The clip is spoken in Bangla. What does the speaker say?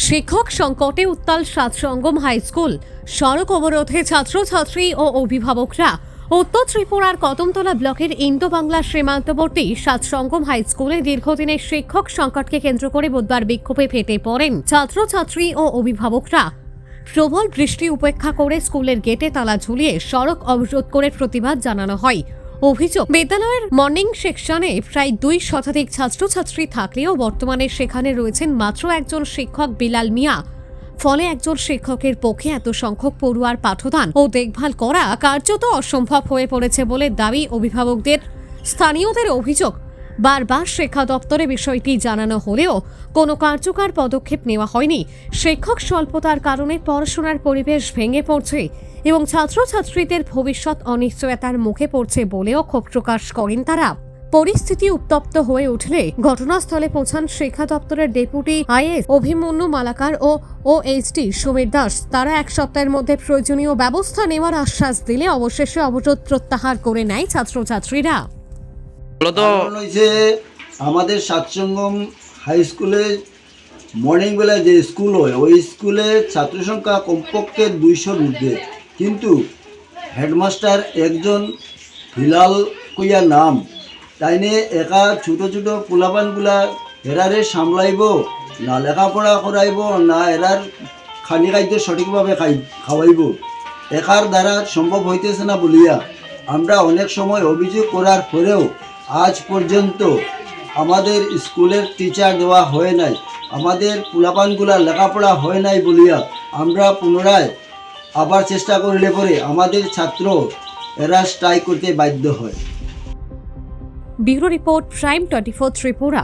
শিক্ষক সংকটে উত্তাল সাতসঙ্গম হাই স্কুল। সড়ক অবরোধে ছাত্রছাত্রী ও অভিভাবকরা। উত্তর ত্রিপুরার কদমতলা ব্লকের ইন্দো বাংলা সীমান্তবর্তী সাতসঙ্গম হাই স্কুলে দীর্ঘদিনের শিক্ষক সংকটকে কেন্দ্র করে বুধবার বিক্ষোভে ফেটে পড়েন ছাত্রছাত্রী ও অভিভাবকরা। প্রবল বৃষ্টি উপেক্ষা করে স্কুলের গেটে তালা ঝুলিয়ে সড়ক অবরোধ করে প্রতিবাদ জানানো হয়। অভিযোগ, বিদ্যালয়ের মর্নিং সেকশনে প্রায় 2 শতাধিক ছাত্রছাত্রী থাকলেও বর্তমানে সেখানে রয়েছেন মাত্র একজন শিক্ষক বিলাল মিয়া। ফলে একজন শিক্ষকের পক্ষে এত সংখ্যক পড়ুয়ার পাঠদান ও দেখভাল করা কার্যত অসম্ভব হয়ে পড়েছে বলে দাবি অভিভাবকদের। স্থানীয়দের অভিযোগ, বারবার শিক্ষা দপ্তরে বিষয়টি জানানো হলেও কোনো কার্যকর পদক্ষেপ নেওয়া হয়নি। শিক্ষক স্বল্পতার কারণে পড়াশোনার পরিবেশ ভেঙে পড়ছে এবং ছাত্রছাত্রীদের ভবিষ্যৎ অনিশ্চয়তার মুখে পড়ছে বলেও ক্ষোভ প্রকাশ করেন তারা। পরিস্থিতি উত্তপ্ত হয়ে উঠলে ঘটনাস্থলে পৌঁছান শিক্ষা দপ্তরের deputy is Abhimanyu Malakar O OHD Samir Das. তারা 1 সপ্তাহের মধ্যে প্রয়োজনীয় ব্যবস্থা নেওয়ার আশ্বাস দিলে অবশেষে অবরোধ প্রত্যাহার করে নেয় ছাত্রছাত্রীরা। আমাদের সাতসঙ্গম হাই স্কুলে মর্নিং বেলা যে স্কুল হয় ওই স্কুলে ছাত্র সংখ্যা কমপক্ষে 200-র ঊর্ধ্বে, কিন্তু হেডমাস্টার একজন বিলাল কইয়া নাম, তাই নিয়ে একা ছোটো ছোটো পোলাপানগুলা এরারে সামলাইব না লেখাপড়া করাইব না এরার খানি খাদ্য সঠিকভাবে খাওয়াইব, একার দ্বারা সম্ভব হইতেছে না বলিয়া আমরা অনেক সময় অভিযোগ করার পরেও আজ পর্যন্ত আমাদের স্কুলের টিচার দেওয়া হয় নাই, আমাদের পোলাপানগুলা লেখাপড়া হয় নাই বলিয়া আমরা পুনরায় আবার চেষ্টা করলে পরে আমাদের ছাত্র এরা স্ট্রাইক করতে বাধ্য হয়। Bureau report, prime 24 Tripura.